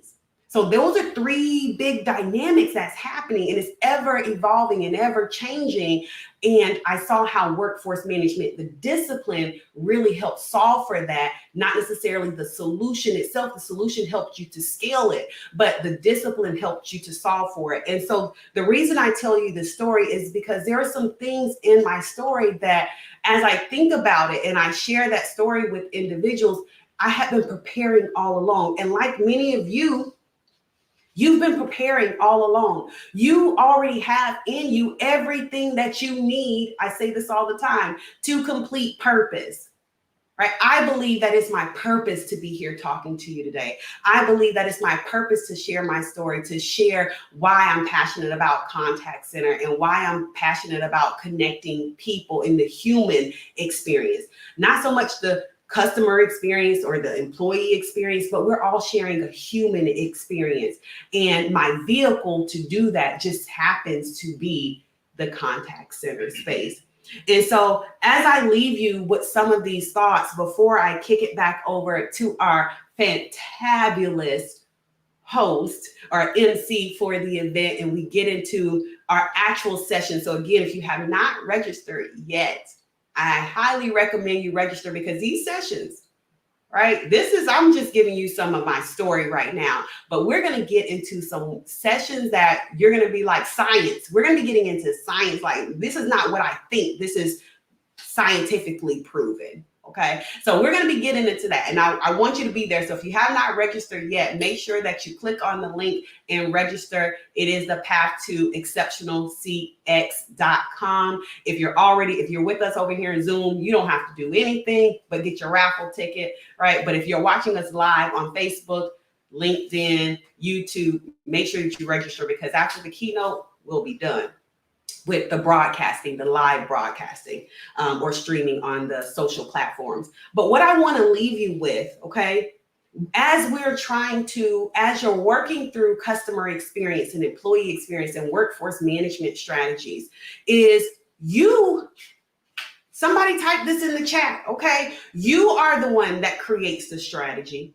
So those are three big dynamics that's happening, and it's ever evolving and ever changing. And I saw how workforce management, the discipline, really helped solve for that. Not necessarily the solution itself. The solution helped you to scale it, but the discipline helped you to solve for it. And so the reason I tell you this story is because there are some things in my story that, as I think about it and I share that story with individuals, I have been preparing all along. And like many of you, you've been preparing all along. You already have in you everything that you need. I say this all the time, to complete purpose, right? I believe that it's my purpose to be here talking to you today. I believe that it's my purpose to share my story, to share why I'm passionate about contact center and why I'm passionate about connecting people in the human experience. Not so much the customer experience or the employee experience, but we're all sharing a human experience. And my vehicle to do that just happens to be the contact center space. And so as I leave you with some of these thoughts before I kick it back over to our fantabulous host or MC for the event and we get into our actual session. So again, if you have not registered yet, I highly recommend you register, because these sessions, right? I'm just giving you some of my story right now, but we're going to get into some sessions that you're going to be like science. We're going to be getting into science. Like, this is not what I think. This is scientifically proven. Okay, so we're going to be getting into that, and I want you to be there. So if you have not registered yet, make sure that you click on the link and register. It is the path to exceptionalcx.com. If you're with us over here in Zoom, you don't have to do anything but get your raffle ticket, right? But if you're watching us live on Facebook, LinkedIn, YouTube, make sure that you register, because after the keynote, we'll be done with the broadcasting, the live broadcasting, or streaming on the social platforms. But what I want to leave you with, okay, as you're working through customer experience and employee experience and workforce management strategies, is somebody type this in the chat, okay? You are the one that creates the strategy.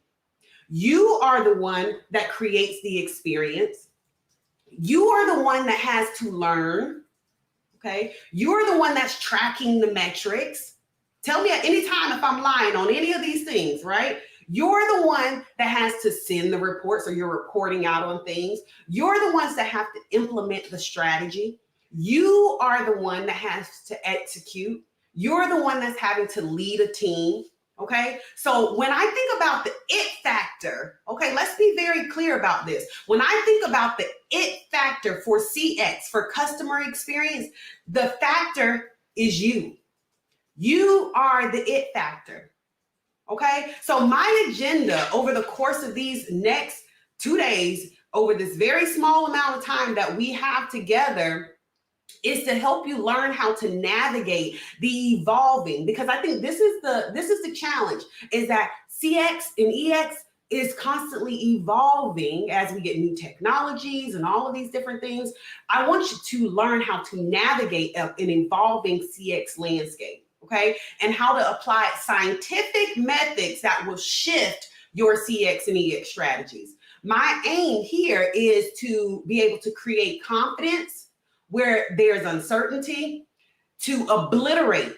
You are the one that creates the experience. You are the one that has to learn. Okay, you're the one that's tracking the metrics. Tell me at any time if I'm lying on any of these things, right? You're the one that has to send the reports, or you're reporting out on things. You're the ones that have to implement the strategy. You are the one that has to execute. You're the one that's having to lead a team. Okay. So when I think about the it factor, okay, let's be very clear about this. When I think about the it factor for CX, for customer experience, the factor is you. You are the it factor. Okay. So my agenda over the course of these next 2 days, over this very small amount of time that we have together, is to help you learn how to navigate the evolving, because I think this is the challenge, is that CX and EX is constantly evolving as we get new technologies and all of these different things. I want you to learn how to navigate an evolving CX landscape, okay? And how to apply scientific methods that will shift your CX and EX strategies. My aim here is to be able to create confidence where there's uncertainty, to obliterate.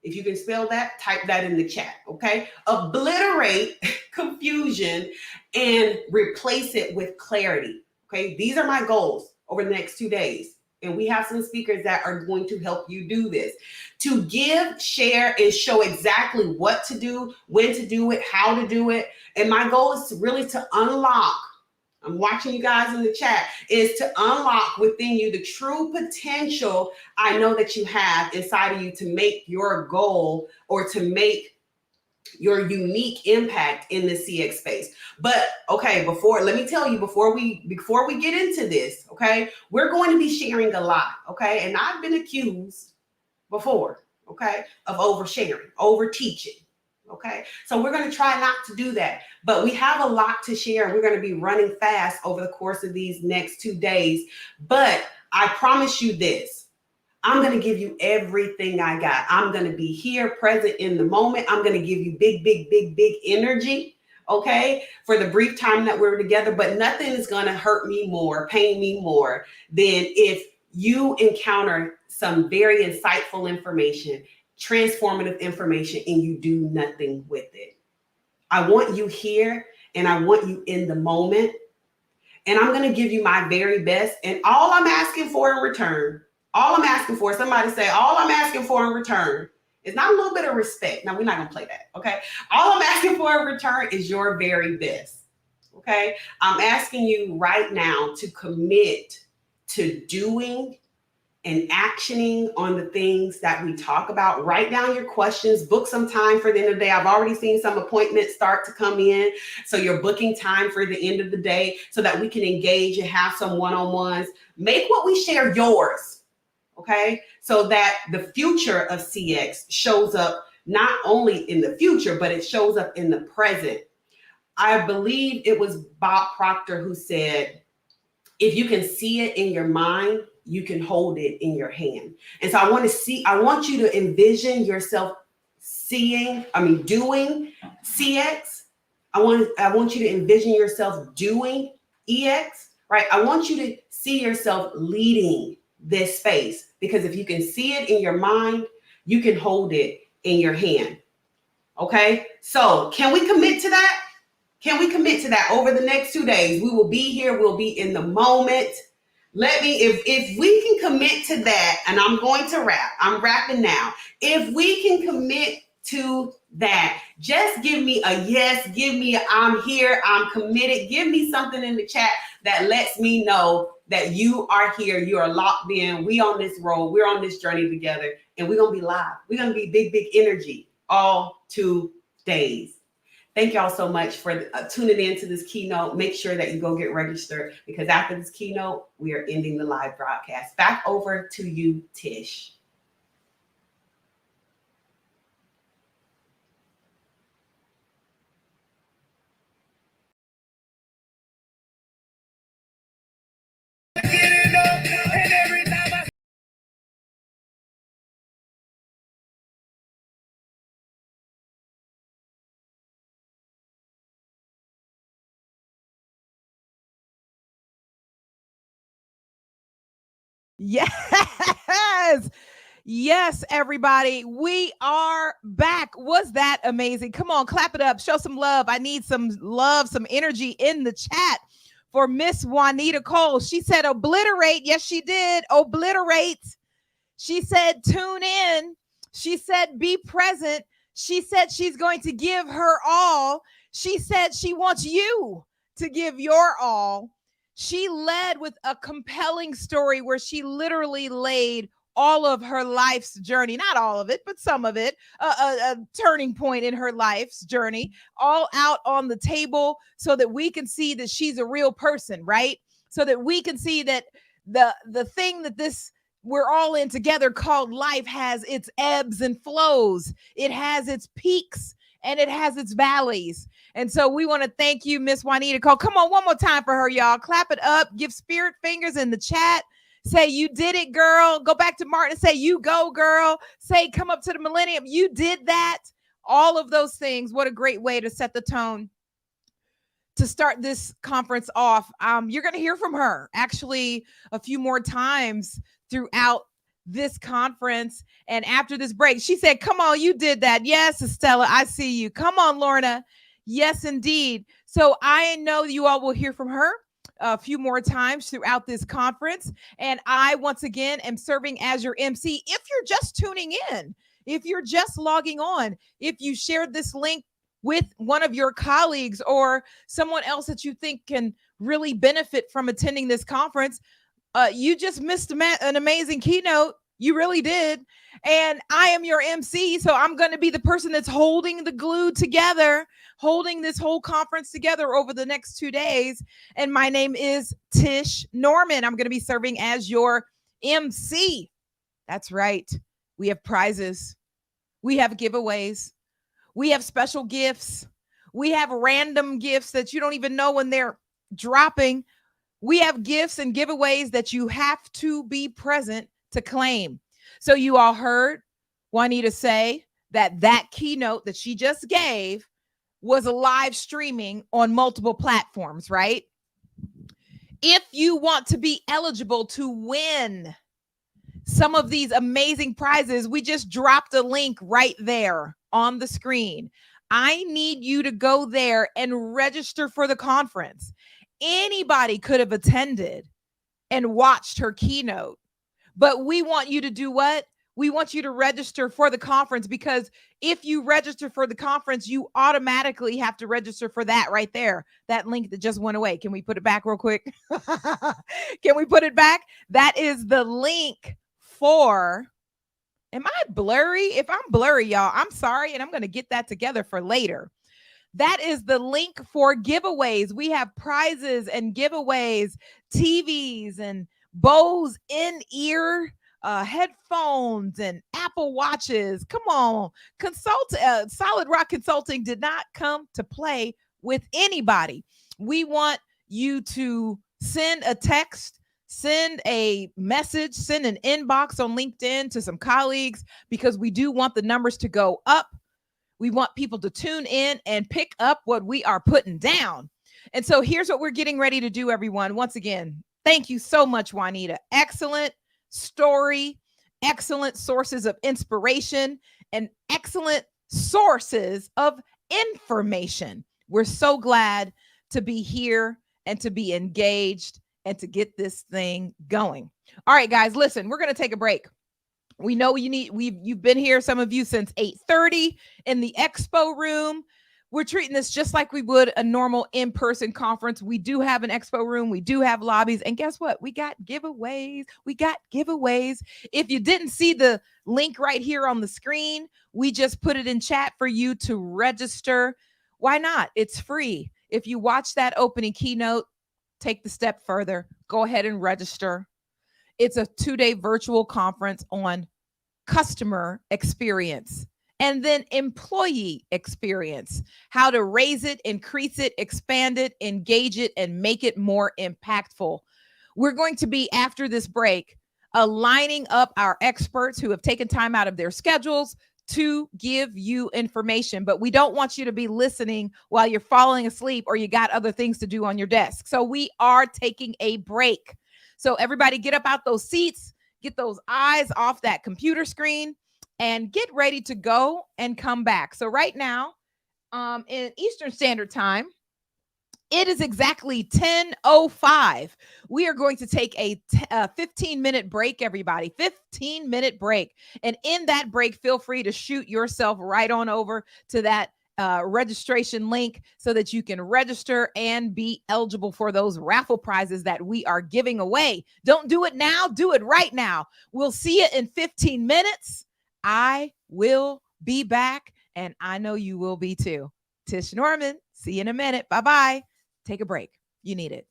If you can spell that, type that in the chat, okay? Obliterate confusion and replace it with clarity, okay? These are my goals over the next 2 days. And we have some speakers that are going to help you do this. To give, share, and show exactly what to do, when to do it, how to do it. And my goal is to really to unlock, I'm watching you guys in the chat, is to unlock within you the true potential I know that you have inside of you to make your goal or to make your unique impact in the CX space. But okay, let me tell you, before we get into this, okay, we're going to be sharing a lot, okay? And I've been accused before, okay, of oversharing, over teaching. Okay, so we're going to try not to do that, but we have a lot to share. We're going to be running fast over the course of these next 2 days. But I promise you this, I'm going to give you everything I got. I'm going to be here, present in the moment. I'm going to give you big energy, okay, for the brief time that we're together. But nothing is going to hurt me more, pain me more than if you encounter some very insightful information, transformative information, and you do nothing with it. I want you here and I want you in the moment. And I'm going to give you my very best. And all I'm asking for in return, somebody say, all I'm asking for in return is not a little bit of respect. No, we're not going to play that. Okay. All I'm asking for in return is your very best. Okay. I'm asking you right now to commit to doing and actioning on the things that we talk about. Write down your questions, book some time for the end of the day. I've already seen some appointments start to come in. So you're booking time for the end of the day so that we can engage and have some one-on-ones. Make what we share yours, okay? So that the future of CX shows up not only in the future, but it shows up in the present. I believe it was Bob Proctor who said, if you can see it in your mind, you can hold it in your hand. And so I want you to envision yourself doing CX. I want you to envision yourself doing EX, right? I want you to see yourself leading this space, because if you can see it in your mind, you can hold it in your hand. Okay. So can we commit to that? Can we commit to that over the next 2 days? We will be here. We'll be in the moment. If we can commit to that, and I'm going to wrap, I'm wrapping now. If we can commit to that, just give me a yes, give me a I'm here, I'm committed. Give me something in the chat that lets me know that you are here, you are locked in, we on this road, we're on this journey together, and we're going to be live. We're going to be big energy all 2 days. Thank y'all so much for tuning in to this keynote. Make sure that you go get registered, because after this keynote, we are ending the live broadcast. Back over to you, Tish. Yes, everybody, we are back. Was that amazing? Come on, clap it up, show some love. I need some love, some energy in the chat for Miss Juanita Coley. She said obliterate. Yes, she did. Obliterate. She said tune in. She said, be present. She said she's going to give her all. She said she wants you to give your all. She led with a compelling story where she literally laid all of her life's journey, not all of it, but some of it, a turning point in her life's journey, all out on the table so that we can see that she's a real person, right? So that we can see that the thing that this we're all in together called life has its ebbs and flows. It has its peaks and it has its valleys. And so we want to thank you, Miss Juanita Coley. Come on, one more time for her, y'all. Clap it up. Give spirit fingers in the chat. Say, you did it, girl. Go back to Martin and say, you go, girl. Say, come up to the millennium. You did that. All of those things. What a great way to set the tone to start this conference off. You're going to hear from her actually a few more times throughout this conference. And after this break, she said, come on, you did that. Yes, Estella, I see you. Come on, Lorna. Yes, indeed. So I know you all will hear from her a few more times throughout this conference. And I, once again, am serving as your MC. If you're just tuning in, if you're just logging on, if you shared this link with one of your colleagues or someone else that you think can really benefit from attending this conference, you just missed an amazing keynote. You really did. And I am your MC, so I'm going to be the person that's holding the glue together, holding this whole conference together over the next 2 days. And my name is Tish Norman. I'm going to be serving as your MC. That's right. We have prizes. We have giveaways. We have special gifts. We have random gifts that you don't even know when they're dropping. We have gifts and giveaways that you have to be present to claim. So you all heard Juanita say that keynote that she just gave was a live streaming on multiple platforms, right? If you want to be eligible to win some of these amazing prizes, we just dropped a link right there on the screen. I need you to go there and register for the conference. Anybody could have attended and watched her keynote, but we want you to do what? We want you to register for the conference, because if you register for the conference, you automatically have to register for that right there. That link that just went away. Can we put it back real quick? Can we put it back? That is the link for, am I blurry? If I'm blurry, y'all, I'm sorry. And I'm going to get that together for later. That is the link for giveaways. We have prizes and giveaways, TVs and Bose in-ear headphones and Apple Watches. Come on. Solid Rock Consulting did not come to play with anybody. We want you to send a text, send a message, send an inbox on LinkedIn to some colleagues, because we do want the numbers to go up. We want people to tune in and pick up what we are putting down. And so here's what we're getting ready to do, everyone. Once again, thank you so much, Juanita. Excellent story, excellent sources of inspiration, and excellent sources of information. We're so glad to be here and to be engaged and to get this thing going. All right, guys, listen, we're going to take a break. We know you've been here, some of you, since 8:30 in the expo room. We're treating this just like we would a normal in-person conference. We do have an expo room. We do have lobbies. And guess what? We got giveaways. If you didn't see the link right here on the screen, we just put it in chat for you to register. Why not? It's free. If you watch that opening keynote, take the step further. Go ahead and register. It's a 2-day virtual conference on customer experience and then employee experience, how to raise it, increase it, expand it, engage it, and make it more impactful. We're going to be, after this break, aligning up our experts who have taken time out of their schedules to give you information, but we don't want you to be listening while you're falling asleep or you got other things to do on your desk. So we are taking a break. So everybody get up out those seats, get those eyes off that computer screen, and get ready to go and come back. So right now, in Eastern Standard Time, It is exactly 10:05. We are going to take a 15-minute break, everybody. 15-minute break. And in that break, feel free to shoot yourself right on over to that registration link so that you can register and be eligible for those raffle prizes that we are giving away. Don't do it now. Do it right now. We'll see you in 15 minutes. I will be back, and I know you will be too. Tish Norman, see you in a minute. Bye-bye. Take a break. You need it.